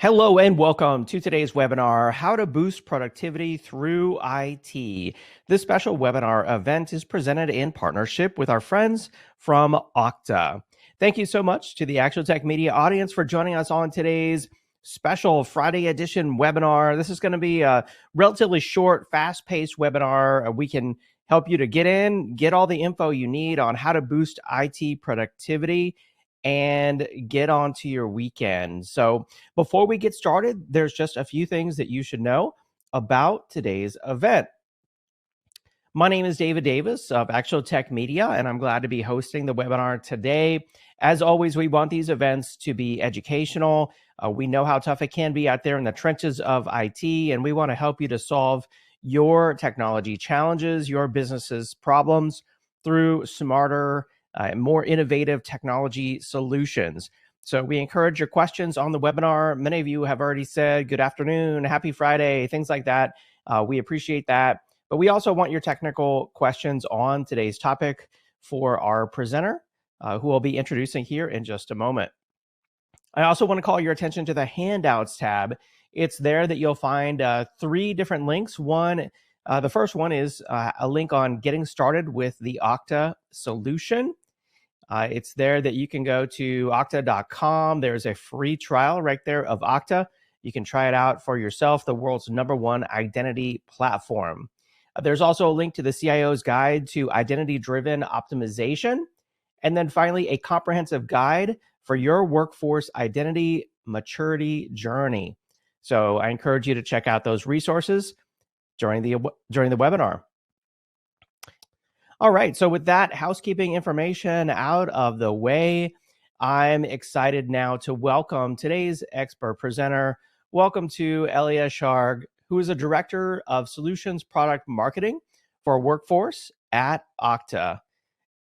Hello and welcome to today's webinar, How to Boost Productivity Through IT. This special webinar event is presented in partnership with our friends from Okta. Thank you so much to the Actual Tech Media audience for joining us on today's special Friday edition webinar. This is going to be a relatively short, fast-paced webinar. We can help you to get all the info you need on how to boost IT productivity and get on to your weekend. So before we get started, there's just a few things that you should know about today's event. My name is David Davis of Actual Tech Media, and I'm glad to be hosting the webinar today. As always, we want these events to be educational. We know how tough it can be out there in the trenches of IT, and we want to help you to solve your technology challenges, your business's problems through smarter, more innovative technology solutions. So we encourage your questions on the webinar. Many of you have already said good afternoon, happy Friday, things like that. We appreciate that. But we also want your technical questions on today's topic for our presenter, who we'll be introducing here in just a moment. I also want to call your attention to the handouts tab. It's there that you'll find 3 different links. The first one is a link on getting started with the Okta solution. It's there that you can go to okta.com. There's a free trial right there of Okta. You can try it out for yourself, the world's #1 identity platform. There's also a link to the CIO's guide to identity-driven optimization. And then finally, a comprehensive guide for your workforce identity maturity journey. So I encourage you to check out those resources during the webinar. All right, so with that housekeeping information out of the way, I'm excited now to welcome today's expert presenter. Welcome to Elia Sharg, who is a Director of Solutions Product Marketing for Workforce at Okta.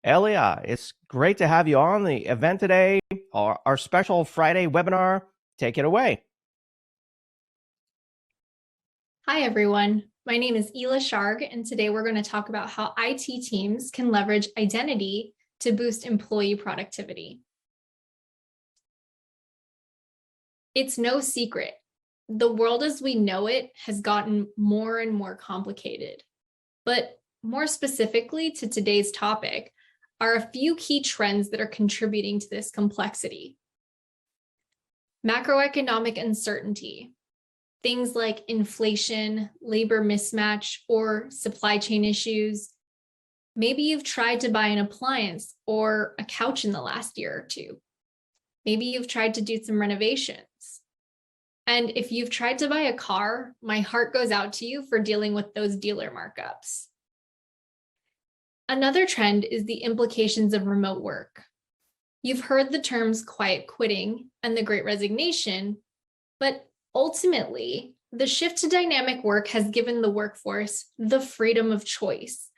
Elia, it's great to have you on the event today, our special Friday webinar. Take it away. Hi, everyone. My name is Ela Sharg, and today we're going to talk about how IT teams can leverage identity to boost employee productivity. It's no secret. The world as we know it has gotten more and more complicated. But more specifically to today's topic are a few key trends that are contributing to this complexity. Macroeconomic uncertainty. Things like inflation, labor mismatch, or supply chain issues. Maybe you've tried to buy an appliance or a couch in the last year or two. Maybe you've tried to do some renovations. And if you've tried to buy a car, my heart goes out to you for dealing with those dealer markups. Another trend is the implications of remote work. You've heard the terms quiet quitting and the Great Resignation, but ultimately, the shift to dynamic work has given the workforce the freedom of choice,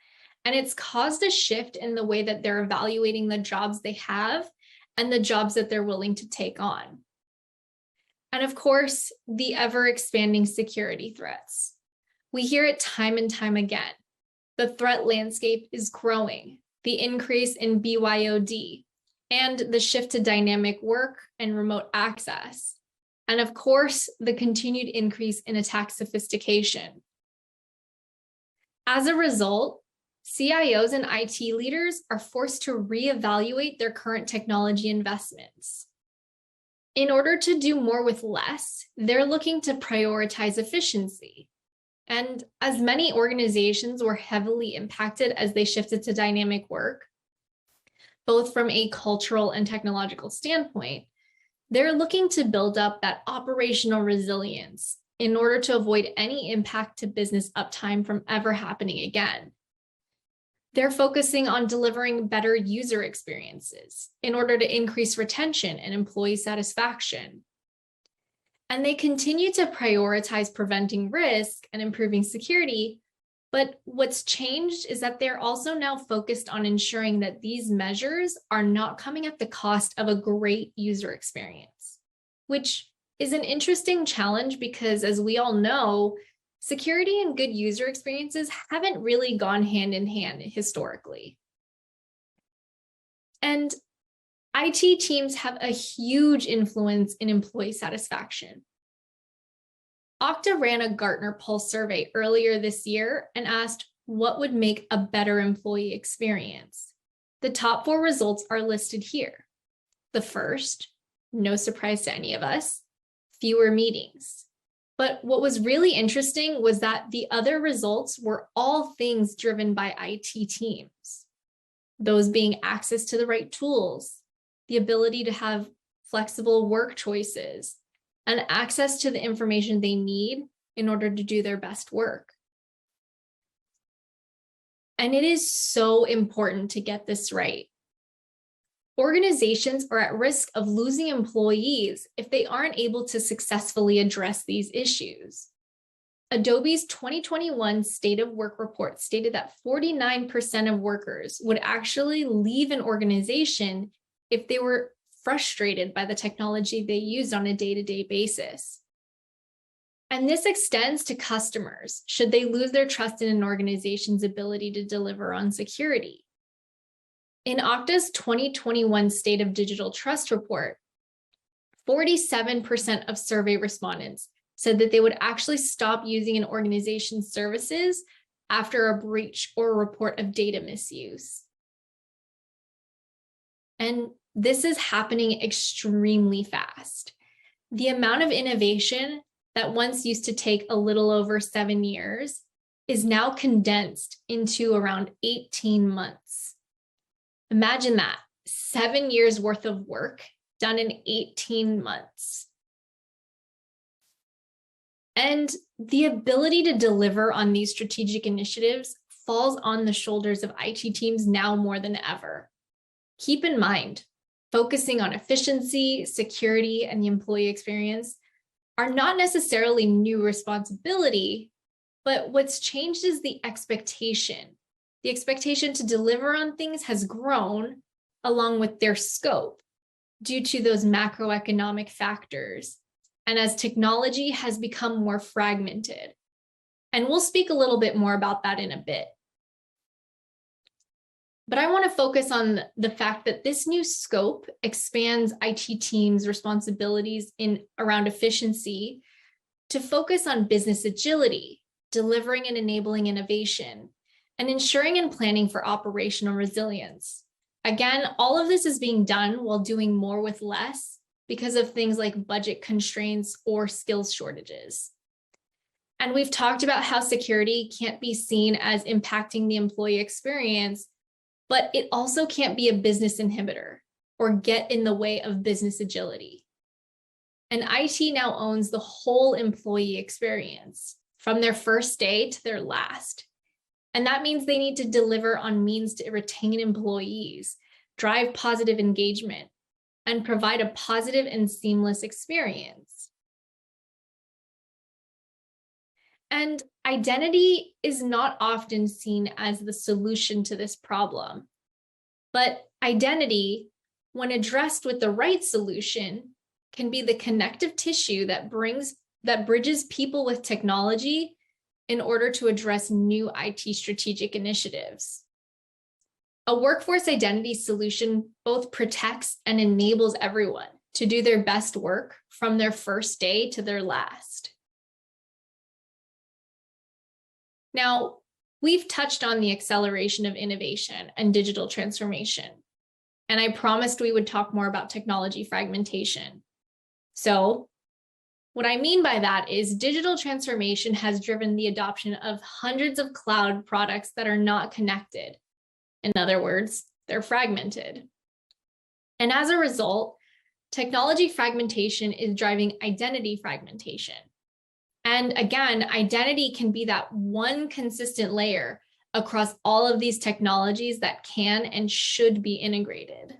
and it's caused a shift in the way that they're evaluating the jobs they have and the jobs that they're willing to take on. And of course, the ever-expanding security threats. We hear it time and time again. The threat landscape is growing, the increase in BYOD, and the shift to dynamic work and remote access. And of course, the continued increase in attack sophistication. As a result, CIOs and IT leaders are forced to reevaluate their current technology investments. In order to do more with less, they're looking to prioritize efficiency. And as many organizations were heavily impacted as they shifted to dynamic work, both from a cultural and technological standpoint, they're looking to build up that operational resilience in order to avoid any impact to business uptime from ever happening again. They're focusing on delivering better user experiences in order to increase retention and employee satisfaction. And they continue to prioritize preventing risk and improving security. But what's changed is that they're also now focused on ensuring that these measures are not coming at the cost of a great user experience, which is an interesting challenge because, as we all know, security and good user experiences haven't really gone hand in hand historically. And IT teams have a huge influence in employee satisfaction. Okta ran a Gartner Pulse survey earlier this year and asked what would make a better employee experience. The top 4 results are listed here. The first, no surprise to any of us, fewer meetings. But what was really interesting was that the other results were all things driven by IT teams. Those being access to the right tools, the ability to have flexible work choices, and access to the information they need in order to do their best work. And it is so important to get this right. Organizations are at risk of losing employees if they aren't able to successfully address these issues. Adobe's 2021 State of Work report stated that 49% of workers would actually leave an organization if they were frustrated by the technology they used on a day-to-day basis. And this extends to customers should they lose their trust in an organization's ability to deliver on security. In Okta's 2021 State of Digital Trust report, 47% of survey respondents said that they would actually stop using an organization's services after a breach or a report of data misuse. And this is happening extremely fast. The amount of innovation that once used to take a little over 7 years is now condensed into around 18 months. Imagine that, 7 years worth of work done in 18 months. And the ability to deliver on these strategic initiatives falls on the shoulders of IT teams now more than ever. Keep in mind, focusing on efficiency, security, and the employee experience are not necessarily new responsibility, but what's changed is the expectation. The expectation to deliver on things has grown along with their scope due to those macroeconomic factors, and as technology has become more fragmented. And we'll speak a little bit more about that in a bit. But I want to focus on the fact that this new scope expands IT teams' responsibilities around efficiency to focus on business agility, delivering and enabling innovation, and ensuring and planning for operational resilience. Again, all of this is being done while doing more with less because of things like budget constraints or skills shortages. And we've talked about how security can't be seen as impacting the employee experience, but it also can't be a business inhibitor or get in the way of business agility. And IT now owns the whole employee experience from their first day to their last. And that means they need to deliver on means to retain employees, drive positive engagement, and provide a positive and seamless experience. And identity is not often seen as the solution to this problem. But identity, when addressed with the right solution, can be the connective tissue that bridges people with technology in order to address new IT strategic initiatives. A workforce identity solution both protects and enables everyone to do their best work from their first day to their last. Now, we've touched on the acceleration of innovation and digital transformation, and I promised we would talk more about technology fragmentation. So, what I mean by that is digital transformation has driven the adoption of hundreds of cloud products that are not connected. In other words, they're fragmented. And as a result, technology fragmentation is driving identity fragmentation. And again, identity can be that one consistent layer across all of these technologies that can and should be integrated.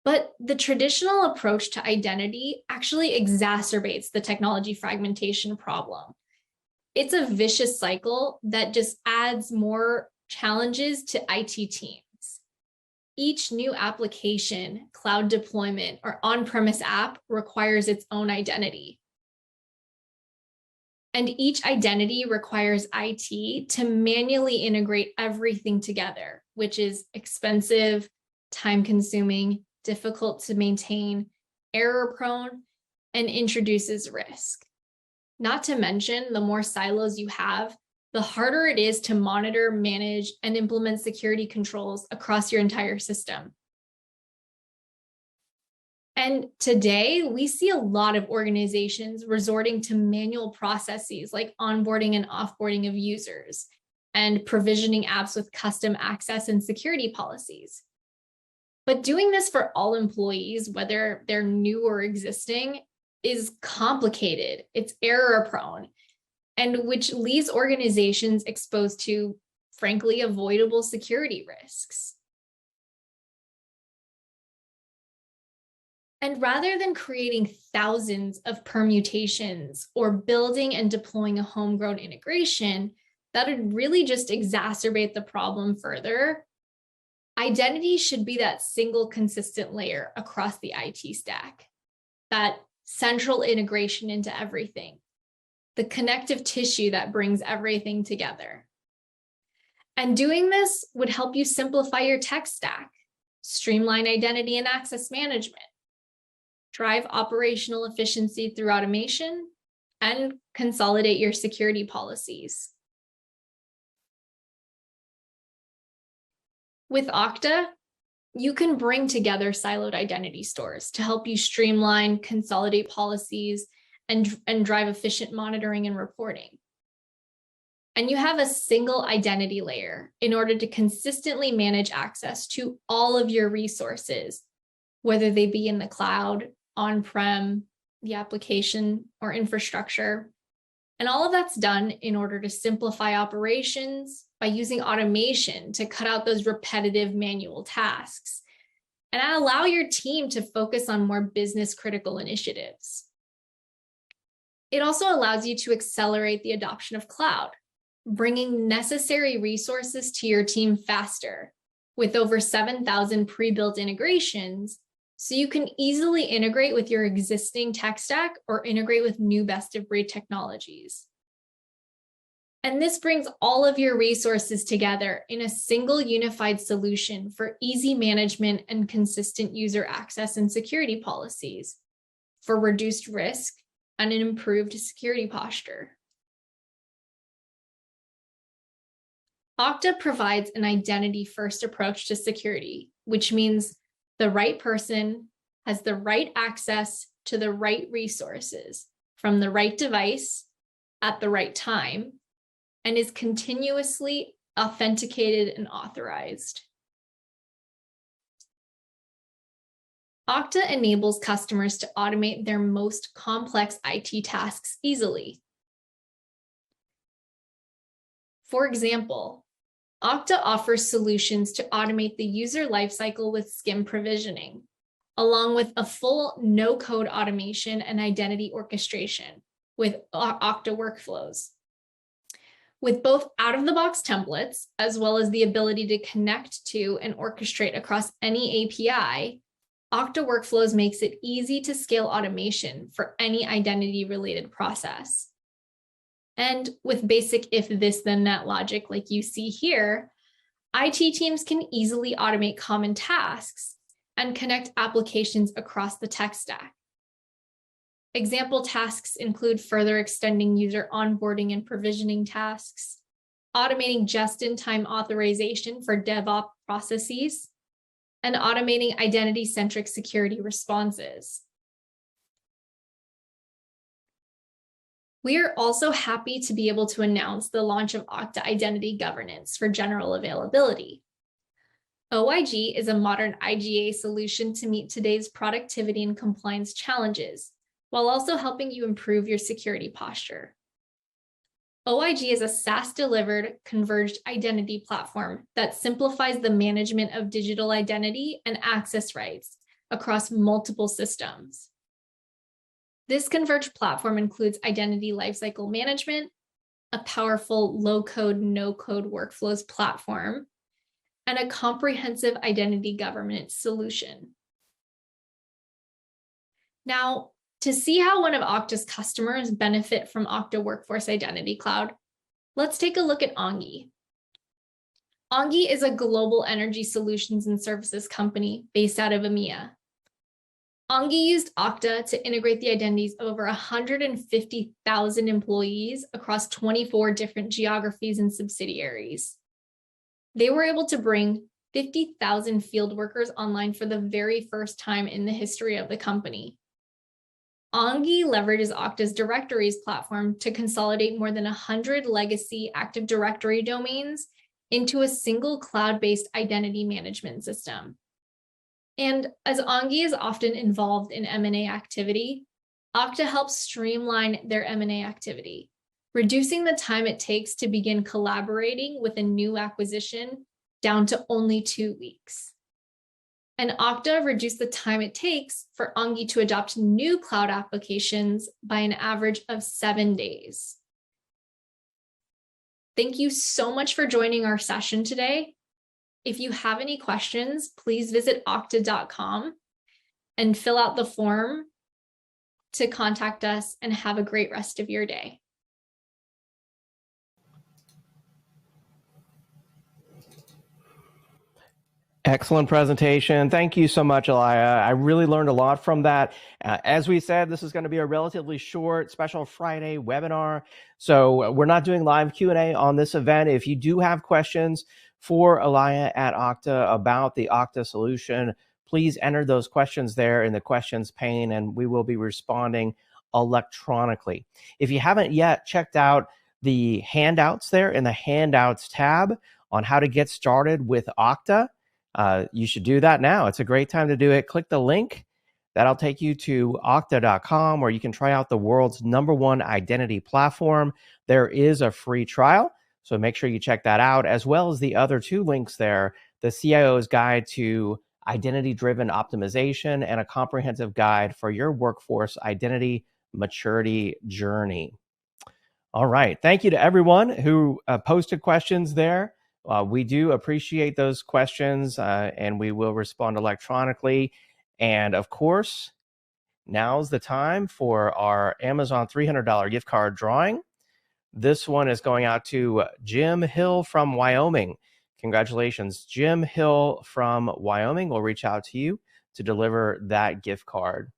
But the traditional approach to identity actually exacerbates the technology fragmentation problem. It's a vicious cycle that just adds more challenges to IT teams. Each new application, cloud deployment, or on-premise app requires its own identity. And each identity requires IT to manually integrate everything together, which is expensive, time-consuming, difficult to maintain, error-prone, and introduces risk. Not to mention, the more silos you have, the harder it is to monitor, manage, and implement security controls across your entire system. And today, we see a lot of organizations resorting to manual processes like onboarding and offboarding of users and provisioning apps with custom access and security policies. But doing this for all employees, whether they're new or existing, is complicated. It's error prone, and which leaves organizations exposed to, frankly, avoidable security risks. And rather than creating thousands of permutations or building and deploying a homegrown integration that would really just exacerbate the problem further, identity should be that single consistent layer across the IT stack, that central integration into everything, the connective tissue that brings everything together. And doing this would help you simplify your tech stack, streamline identity and access management, drive operational efficiency through automation, and consolidate your security policies. With Okta, you can bring together siloed identity stores to help you streamline, consolidate policies, and drive efficient monitoring and reporting. And you have a single identity layer in order to consistently manage access to all of your resources, whether they be in the cloud, on-prem, the application, or infrastructure. And all of that's done in order to simplify operations by using automation to cut out those repetitive manual tasks and allow your team to focus on more business critical initiatives. It also allows you to accelerate the adoption of cloud, bringing necessary resources to your team faster with over 7,000 pre-built integrations, so you can easily integrate with your existing tech stack or integrate with new best-of-breed technologies. And this brings all of your resources together in a single unified solution for easy management and consistent user access and security policies, for reduced risk and an improved security posture. Okta provides an identity-first approach to security, which means the right person has the right access to the right resources from the right device at the right time and is continuously authenticated and authorized. Okta enables customers to automate their most complex IT tasks easily. For example, Okta offers solutions to automate the user lifecycle with SCIM provisioning, along with a full no-code automation and identity orchestration with Okta workflows. With both out-of-the-box templates, as well as the ability to connect to and orchestrate across any API, Okta Workflows makes it easy to scale automation for any identity-related process. And with basic if this then that logic like you see here, IT teams can easily automate common tasks and connect applications across the tech stack. Example tasks include further extending user onboarding and provisioning tasks, automating just-in-time authorization for DevOps processes, and automating identity-centric security responses. We are also happy to be able to announce the launch of Okta Identity Governance for general availability. OIG is a modern IGA solution to meet today's productivity and compliance challenges, while also helping you improve your security posture. OIG is a SaaS-delivered, converged identity platform that simplifies the management of digital identity and access rights across multiple systems. This converged platform includes identity lifecycle management, a powerful low-code, no-code workflows platform, and a comprehensive identity governance solution. Now, to see how one of Okta's customers benefit from Okta Workforce Identity Cloud, let's take a look at Ongi. Ongi is a global energy solutions and services company based out of EMEA. Ongi used Okta to integrate the identities of over 150,000 employees across 24 different geographies and subsidiaries. They were able to bring 50,000 field workers online for the very first time in the history of the company. Ongi leverages Okta's directories platform to consolidate more than 100 legacy Active Directory domains into a single cloud-based identity management system. And as Ongi is often involved in M&A activity, Okta helps streamline their M&A activity, reducing the time it takes to begin collaborating with a new acquisition down to only 2 weeks. And Okta reduced the time it takes for Ongi to adopt new cloud applications by an average of 7 days. Thank you so much for joining our session today. If you have any questions, please visit okta.com and fill out the form to contact us, and have a great rest of your day. Excellent presentation. Thank you so much, Elia. I really learned a lot from that. As we said, this is going to be a relatively short special Friday webinar. So we're not doing live Q&A on this event. If you do have questions for Elia at Okta about the Okta solution, please enter those questions there in the questions pane, and we will be responding electronically. If you haven't yet checked out the handouts there in the handouts tab on how to get started with Okta, you should do that now. It's a great time to do it. Click the link. That'll take you to okta.com, where you can try out the world's #1 identity platform. There is a free trial, so make sure you check that out, as well as the other 2 links there, the CIO's Guide to Identity-Driven Optimization and a comprehensive guide for your workforce identity maturity journey. All right. Thank you to everyone who posted questions there. We do appreciate those questions, and we will respond electronically. And of course, now's the time for our Amazon $300 gift card drawing. This one is going out to Jim Hill from Wyoming. Congratulations, Jim Hill from Wyoming. We'll reach out to you to deliver that gift card.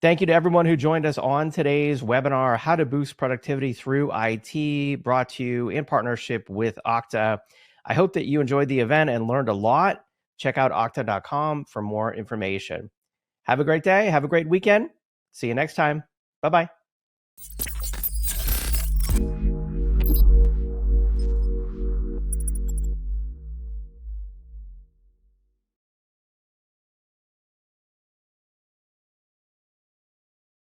Thank you to everyone who joined us on today's webinar, How to Boost Productivity Through IT, brought to you in partnership with Okta. I hope that you enjoyed the event and learned a lot. Check out okta.com for more information. Have a great day. Have a great weekend. See you next time. Bye-bye.